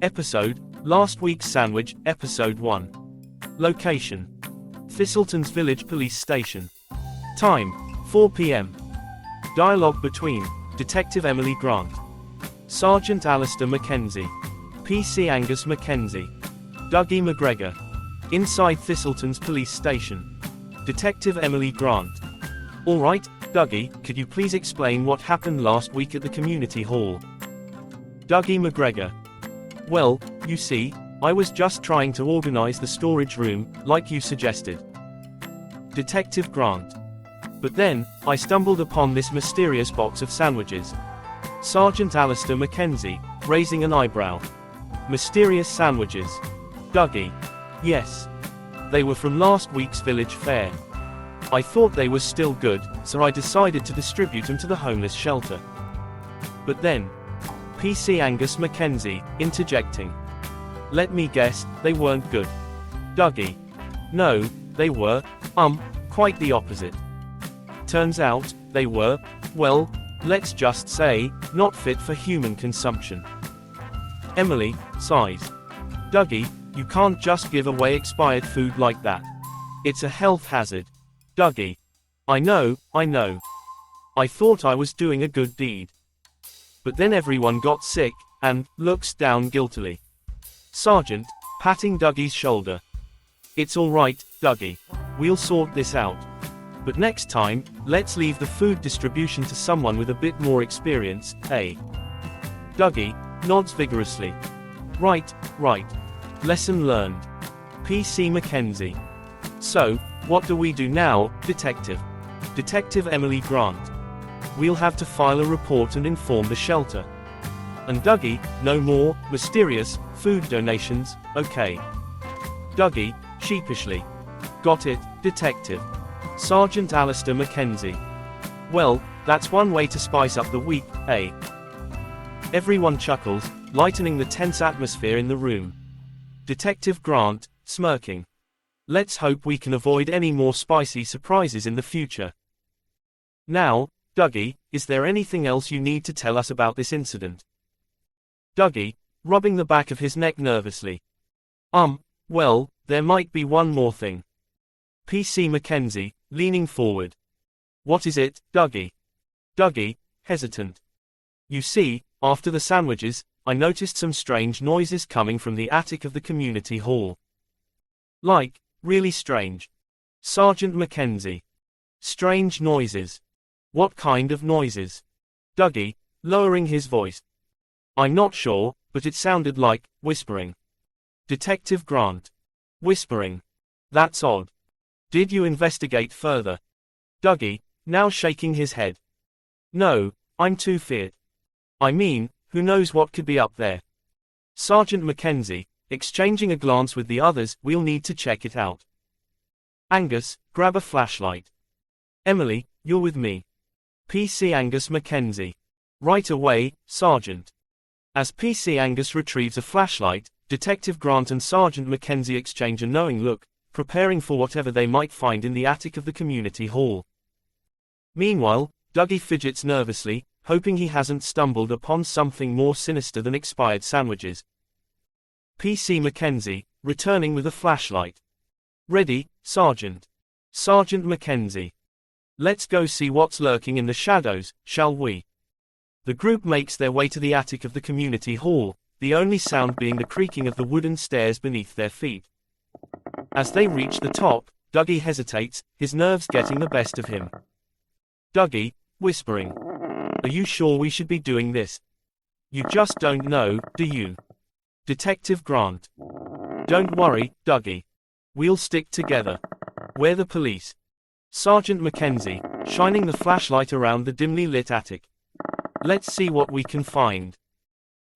Episode, Last Week's Sandwich, Episode 1. Location: Thistleton's Village Police Station. Time: 4 p.m. Dialogue between Detective Emily Grant, Sergeant Alastair Mackenzie, PC Angus Mackenzie, Dougie McGregor. Inside Thistleton's police station. Detective Emily Grant: All right, Dougie, could you please explain what happened last week at the community hall? Dougie McGregor: Well, you see, I was just trying to organize the storage room, like you suggested. Detective Grant: But then, I stumbled upon this mysterious box of sandwiches. Sergeant Alastair Mackenzie, raising an eyebrow: Mysterious sandwiches? Dougie: Yes. They were from last week's village fair. I thought they were still good, so I decided to distribute them to the homeless shelter. But then, PC Angus Mackenzie, interjecting: Let me guess, they weren't good. Dougie: No, they were, quite the opposite. Turns out, they were, well, let's just say, not fit for human consumption. Emily sighs: Dougie, you can't just give away expired food like that. It's a health hazard. Dougie: I know. I thought I was doing a good deed. But then everyone got sick, and looks down guiltily. Sergeant, patting Dougie's shoulder: It's all right, Dougie. We'll sort this out. But next time, let's leave the food distribution to someone with a bit more experience, eh? Dougie nods vigorously. Right. Lesson learned. PC Mackenzie: So, what do we do now, Detective? Detective Emily Grant: We'll have to file a report and inform the shelter. And Dougie, no more mysterious food donations, okay? Dougie, sheepishly: Got it, Detective. Sergeant Alastair Mackenzie: Well, that's one way to spice up the week, eh? Everyone chuckles, lightening the tense atmosphere in the room. Detective Grant, smirking: Let's hope we can avoid any more spicy surprises in the future. Now, Dougie, is there anything else you need to tell us about this incident? Dougie, rubbing the back of his neck nervously: Well, there might be one more thing. PC Mackenzie, leaning forward: What is it, Dougie? Dougie, hesitant: You see, after the sandwiches, I noticed some strange noises coming from the attic of the community hall. Like, really strange. Sergeant Mackenzie: Strange noises? What kind of noises? Dougie, lowering his voice: I'm not sure, but it sounded like whispering. Detective Grant: Whispering? That's odd. Did you investigate further? Dougie, now shaking his head: No, I'm too feared. I mean, who knows what could be up there? Sergeant Mackenzie, exchanging a glance with the others: We'll need to check it out. Angus, grab a flashlight. Emily, you're with me. PC Angus Mackenzie: Right away, Sergeant. As PC Angus retrieves a flashlight, Detective Grant and Sergeant Mackenzie exchange a knowing look, preparing for whatever they might find in the attic of the community hall. Meanwhile, Dougie fidgets nervously, hoping he hasn't stumbled upon something more sinister than expired sandwiches. PC Mackenzie, returning with a flashlight: Ready, Sergeant. Sergeant Mackenzie: Let's go see what's lurking in the shadows, shall we? The group makes their way to the attic of the community hall, the only sound being the creaking of the wooden stairs beneath their feet. As they reach the top, Dougie hesitates, his nerves getting the best of him. Dougie, whispering: Are you sure we should be doing this? You just don't know, do you? Detective Grant: Don't worry, Dougie. We'll stick together. We're the police. Sergeant Mackenzie, shining the flashlight around the dimly lit attic: Let's see what we can find.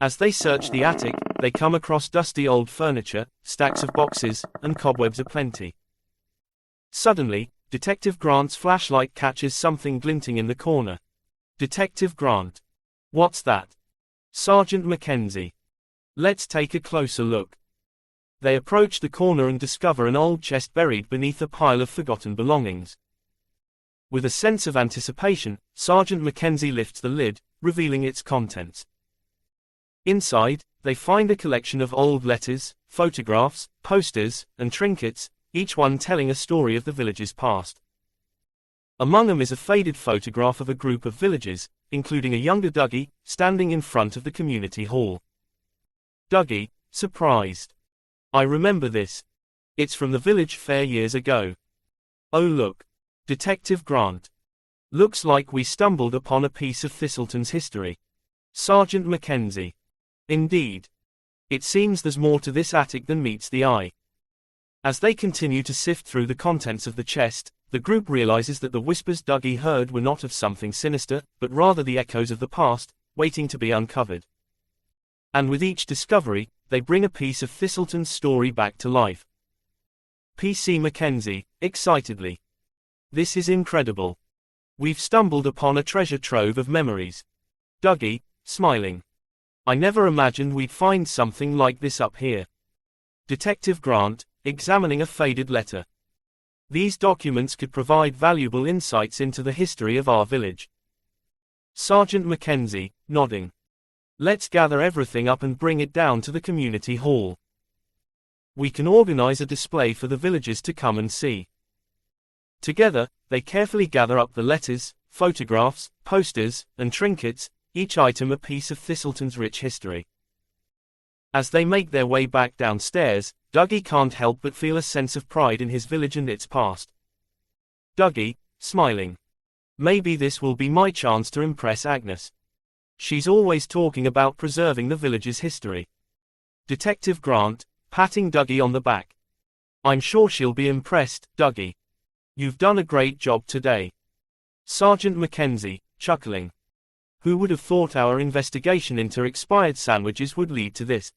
As they search the attic, they come across dusty old furniture, stacks of boxes, and cobwebs aplenty. Suddenly, Detective Grant's flashlight catches something glinting in the corner. Detective Grant: What's that? Sergeant Mackenzie: Let's take a closer look. They approach the corner and discover an old chest buried beneath a pile of forgotten belongings. With a sense of anticipation, Sergeant Mackenzie lifts the lid, revealing its contents. Inside, they find a collection of old letters, photographs, posters, and trinkets, each one telling a story of the village's past. Among them is a faded photograph of a group of villagers, including a younger Dougie, standing in front of the community hall. Dougie, surprised. I remember this. It's from the village fair years ago. Oh look. Detective Grant. Looks like we stumbled upon a piece of Thistleton's history. Sergeant Mackenzie. Indeed. It seems there's more to this attic than meets the eye. As they continue to sift through the contents of the chest, the group realizes that the whispers Dougie heard were not of something sinister, but rather the echoes of the past, waiting to be uncovered. And with each discovery, they bring a piece of Thistleton's story back to life. PC Mackenzie, excitedly. This is incredible. We've stumbled upon a treasure trove of memories. Dougie, smiling. I never imagined we'd find something like this up here. Detective Grant, examining a faded letter. These documents could provide valuable insights into the history of our village. Sergeant Mackenzie, nodding. Let's gather everything up and bring it down to the community hall. We can organize a display for the villagers to come and see. Together, they carefully gather up the letters, photographs, posters, and trinkets, each item a piece of Thistleton's rich history. As they make their way back downstairs, Dougie can't help but feel a sense of pride in his village and its past. Dougie, smiling. Maybe this will be my chance to impress Agnes. She's always talking about preserving the village's history. Detective Grant, patting Dougie on the back. I'm sure she'll be impressed, Dougie. You've done a great job today. Sergeant Mackenzie, chuckling. Who would have thought our investigation into expired sandwiches would lead to this?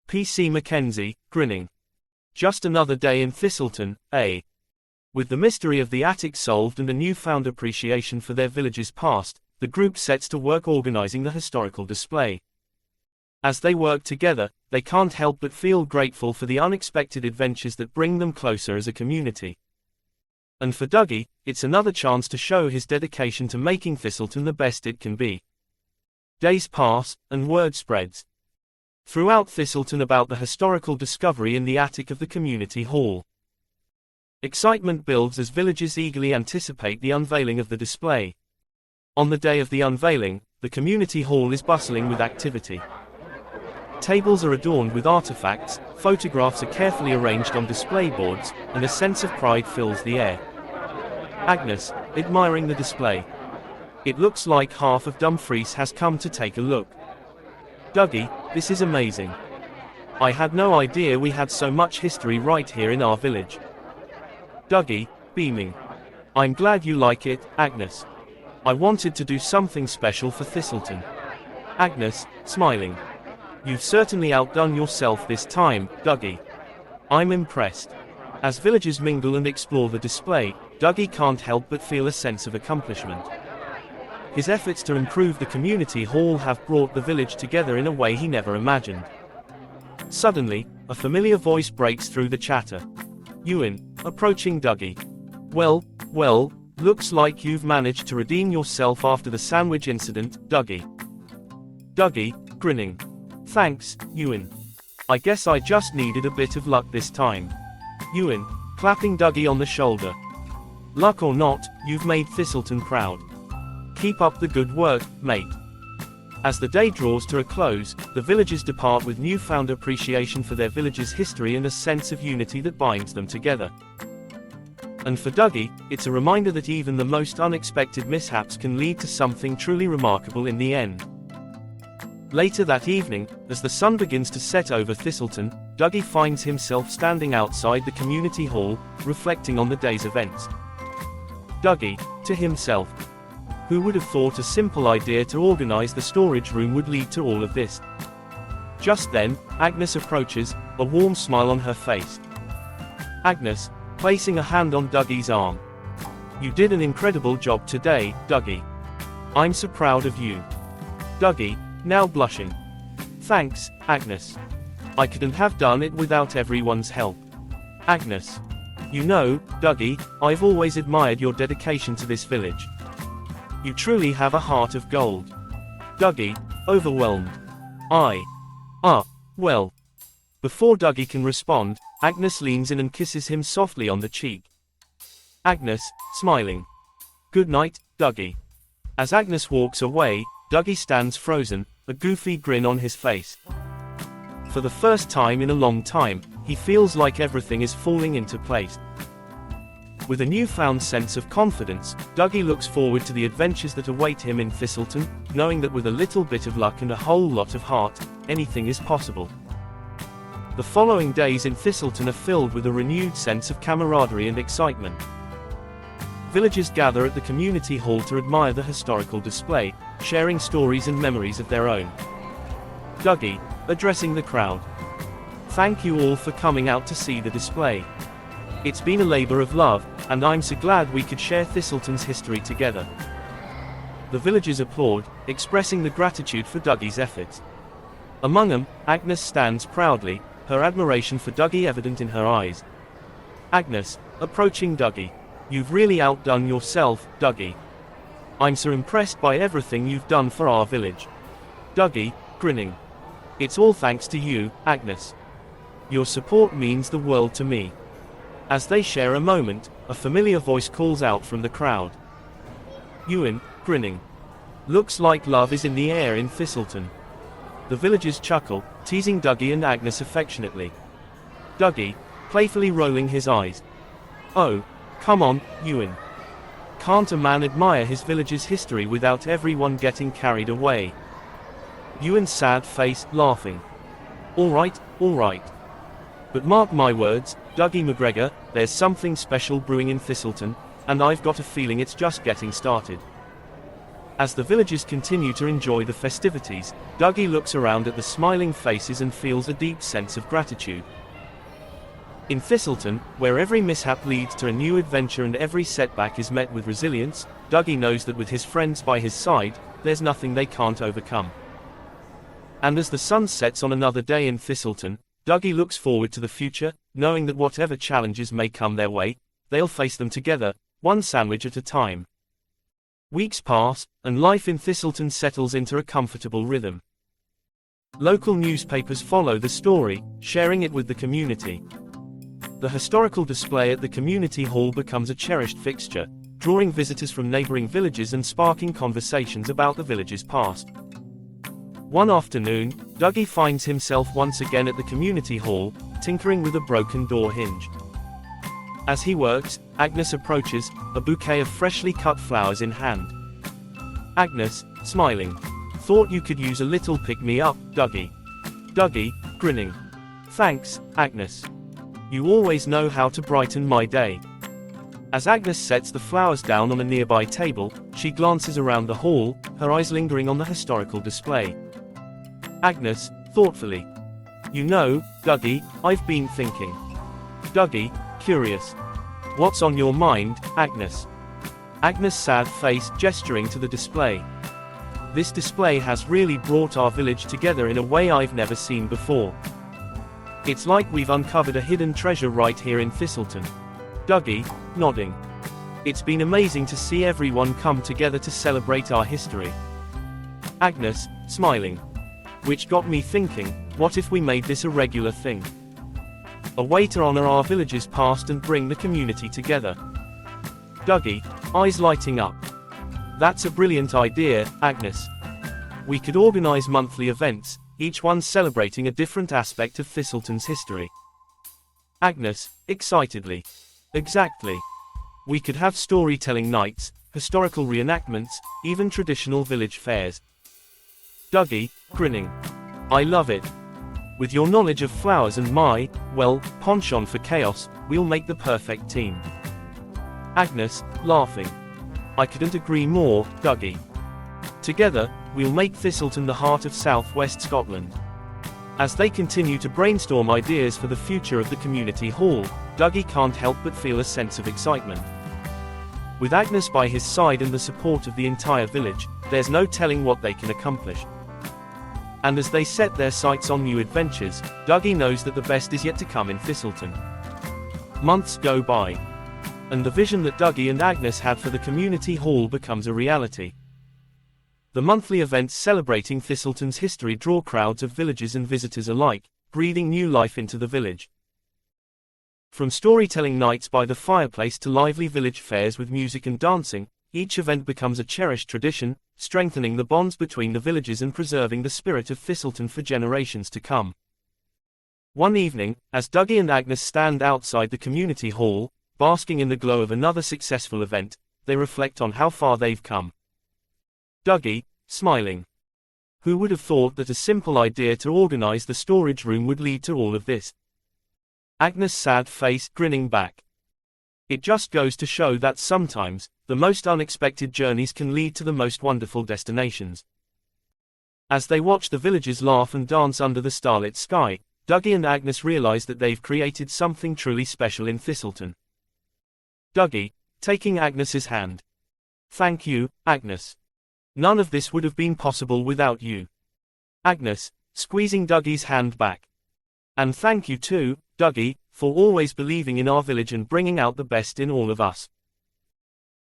PC Mackenzie, grinning. Just another day in Thistleton, eh? With the mystery of the attic solved and a newfound appreciation for their village's past, the group sets to work organizing the historical display. As they work together, they can't help but feel grateful for the unexpected adventures that bring them closer as a community. And for Dougie, it's another chance to show his dedication to making Thistleton the best it can be. Days pass, and word spreads throughout Thistleton about the historical discovery in the attic of the community hall. Excitement builds as villagers eagerly anticipate the unveiling of the display. On the day of the unveiling, the community hall is bustling with activity. Tables are adorned with artifacts, photographs are carefully arranged on display boards, and a sense of pride fills the air. Agnes, admiring the display. It looks like half of Dumfries has come to take a look. Dougie, this is amazing. I had no idea we had so much history right here in our village. Dougie, beaming. I'm glad you like it, Agnes. I wanted to do something special for Thistleton. Agnes, smiling. You've certainly outdone yourself this time, Dougie. I'm impressed. As villagers mingle and explore the display, Dougie can't help but feel a sense of accomplishment. His efforts to improve the community hall have brought the village together in a way he never imagined. Suddenly, a familiar voice breaks through the chatter. Ewan, approaching Dougie. Well, looks like you've managed to redeem yourself after the sandwich incident, Dougie. Dougie, grinning. Thanks, Ewan. I guess I just needed a bit of luck this time. Ewan, clapping Dougie on the shoulder. Luck or not, you've made Thistleton proud. Keep up the good work, mate. As the day draws to a close, the villagers depart with newfound appreciation for their village's history and a sense of unity that binds them together. And for Dougie, it's a reminder that even the most unexpected mishaps can lead to something truly remarkable in the end. Later that evening, as the sun begins to set over Thistleton, Dougie finds himself standing outside the community hall, reflecting on the day's events. Dougie, to himself. Who would have thought a simple idea to organize the storage room would lead to all of this? Just then, Agnes approaches, a warm smile on her face. Agnes, placing a hand on Dougie's arm. You did an incredible job today, Dougie. I'm so proud of you. Dougie, now blushing. Thanks, Agnes. I couldn't have done it without everyone's help. Agnes. You know, Dougie, I've always admired your dedication to this village. You truly have a heart of gold. Dougie, overwhelmed. Well. Before Dougie can respond, Agnes leans in and kisses him softly on the cheek. Agnes, smiling. Good night, Dougie. As Agnes walks away, Dougie stands frozen, a goofy grin on his face. For the first time in a long time, he feels like everything is falling into place. With a newfound sense of confidence, Dougie looks forward to the adventures that await him in Thistleton, knowing that with a little bit of luck and a whole lot of heart, anything is possible. The following days in Thistleton are filled with a renewed sense of camaraderie and excitement. Villagers gather at the community hall to admire the historical display, sharing stories and memories of their own. Dougie, addressing the crowd. Thank you all for coming out to see the display. It's been a labor of love, and I'm so glad we could share Thistleton's history together. The villagers applaud, expressing the gratitude for Dougie's efforts. Among them, Agnes stands proudly, her admiration for Dougie evident in her eyes. Agnes, approaching Dougie. You've really outdone yourself, Dougie. I'm so impressed by everything you've done for our village. Dougie, grinning. It's all thanks to you, Agnes. Your support means the world to me. As they share a moment, a familiar voice calls out from the crowd. Ewan, grinning. Looks like love is in the air in Thistleton. The villagers chuckle, teasing Dougie and Agnes affectionately. Dougie, playfully rolling his eyes. Oh, come on, Ewan. Can't a man admire his village's history without everyone getting carried away? Ewan's sad face, laughing. All right. But mark my words, Dougie McGregor, there's something special brewing in Thistleton, and I've got a feeling it's just getting started. As the villagers continue to enjoy the festivities, Dougie looks around at the smiling faces and feels a deep sense of gratitude. In Thistleton, where every mishap leads to a new adventure and every setback is met with resilience, Dougie knows that with his friends by his side, there's nothing they can't overcome. And as the sun sets on another day in Thistleton, Dougie looks forward to the future, knowing that whatever challenges may come their way, they'll face them together, one sandwich at a time. Weeks pass, and life in Thistleton settles into a comfortable rhythm. Local newspapers follow the story, sharing it with the community. The historical display at the community hall becomes a cherished fixture, drawing visitors from neighboring villages and sparking conversations about the village's past. One afternoon, Dougie finds himself once again at the community hall, tinkering with a broken door hinge. As he works, Agnes approaches, a bouquet of freshly cut flowers in hand. Agnes, smiling. Thought you could use a little pick-me-up, Dougie. Dougie, grinning. Thanks, Agnes. You always know how to brighten my day. As Agnes sets the flowers down on a nearby table, she glances around the hall, her eyes lingering on the historical display. Agnes, thoughtfully. You know, Dougie, I've been thinking. Dougie, curious. What's on your mind, Agnes? Agnes' sad face gesturing to the display. This display has really brought our village together in a way I've never seen before. It's like we've uncovered a hidden treasure right here in Thistleton. Dougie, nodding. It's been amazing to see everyone come together to celebrate our history. Agnes, smiling. Which got me thinking, what if we made this a regular thing? A way to honor our village's past and bring the community together. Dougie, eyes lighting up. That's a brilliant idea, Agnes. We could organize monthly events, each one celebrating a different aspect of Thistleton's history. Agnes, excitedly. Exactly. We could have storytelling nights, historical reenactments, even traditional village fairs. Dougie, grinning. I love it. With your knowledge of flowers and my, well, penchant for chaos, we'll make the perfect team. Agnes, laughing. I couldn't agree more, Dougie. Together, we'll make Thistleton the heart of southwest Scotland. As they continue to brainstorm ideas for the future of the community hall, Dougie can't help but feel a sense of excitement. With Agnes by his side and the support of the entire village, there's no telling what they can accomplish. And as they set their sights on new adventures, Dougie knows that the best is yet to come in Thistleton. Months go by, and the vision that Dougie and Agnes had for the community hall becomes a reality. The monthly events celebrating Thistleton's history draw crowds of villagers and visitors alike, breathing new life into the village. From storytelling nights by the fireplace to lively village fairs with music and dancing, each event becomes a cherished tradition, strengthening the bonds between the villagers and preserving the spirit of Thistleton for generations to come. One evening, as Dougie and Agnes stand outside the community hall, basking in the glow of another successful event, they reflect on how far they've come. Dougie, smiling. Who would have thought that a simple idea to organize the storage room would lead to all of this? Agnes' sad face grinning back. It just goes to show that sometimes, the most unexpected journeys can lead to the most wonderful destinations. As they watch the villagers laugh and dance under the starlit sky, Dougie and Agnes realize that they've created something truly special in Thistleton. Dougie, taking Agnes's hand. Thank you, Agnes. None of this would have been possible without you. Agnes, squeezing Dougie's hand back. And thank you too, Dougie, for always believing in our village and bringing out the best in all of us.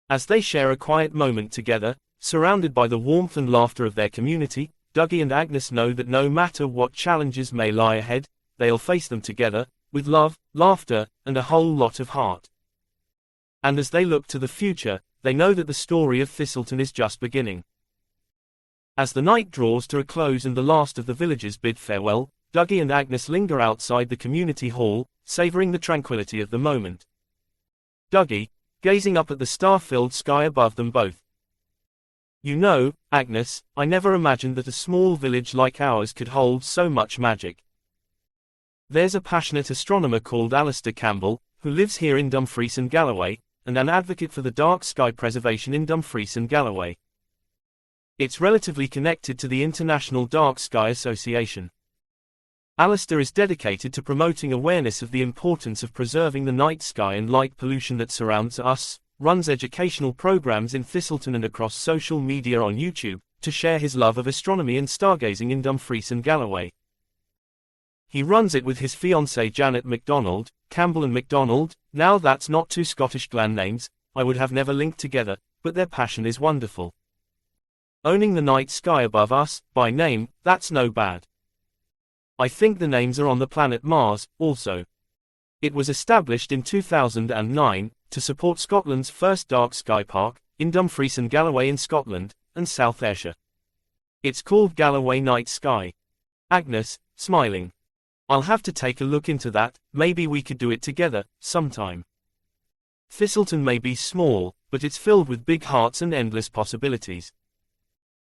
As they share a quiet moment together, surrounded by the warmth and laughter of their community, Dougie and Agnes know that no matter what challenges may lie ahead, they'll face them together, with love, laughter, and a whole lot of heart. And as they look to the future, they know that the story of Thistleton is just beginning. As the night draws to a close and the last of the villagers bid farewell, Dougie and Agnes linger outside the community hall, savoring the tranquility of the moment. Dougie, gazing up at the star-filled sky above them both. You know, Agnes, I never imagined that a small village like ours could hold so much magic. There's a passionate astronomer called Alastair Campbell, who lives here in Dumfries and Galloway, and an advocate for the dark sky preservation in Dumfries and Galloway. It's relatively connected to the International Dark Sky Association. Alastair is dedicated to promoting awareness of the importance of preserving the night sky and light pollution that surrounds us, runs educational programs in Thistleton and across social media on YouTube, to share his love of astronomy and stargazing in Dumfries and Galloway. He runs it with his fiancée Janet MacDonald, Campbell and MacDonald. Now that's not two Scottish clan names I would have never linked together, but their passion is wonderful. Owning the night sky above us, by name, that's no bad. I think the names are on the planet Mars, also. It was established in 2009, to support Scotland's first dark sky park, in Dumfries and Galloway in Scotland, and South Ayrshire. It's called Galloway Night Sky. Agnes, smiling. I'll have to take a look into that, maybe we could do it together, sometime. Thistleton may be small, but it's filled with big hearts and endless possibilities.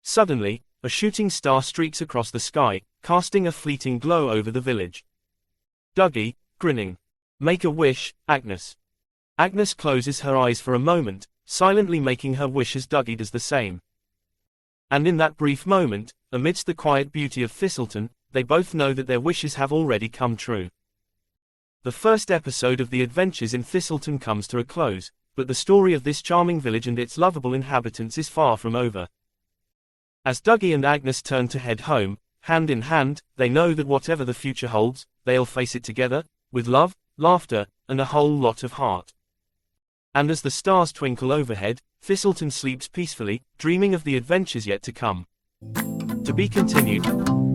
Suddenly, a shooting star streaks across the sky, casting a fleeting glow over the village. Dougie, grinning. Make a wish, Agnes. Agnes closes her eyes for a moment, silently making her wish as Dougie does the same. And in that brief moment, amidst the quiet beauty of Thistleton, they both know that their wishes have already come true. The first episode of the adventures in Thistleton comes to a close, but the story of this charming village and its lovable inhabitants is far from over. As Dougie and Agnes turn to head home, hand in hand, they know that whatever the future holds, they'll face it together, with love, laughter, and a whole lot of heart. And as the stars twinkle overhead, Thistleton sleeps peacefully, dreaming of the adventures yet to come. To be continued.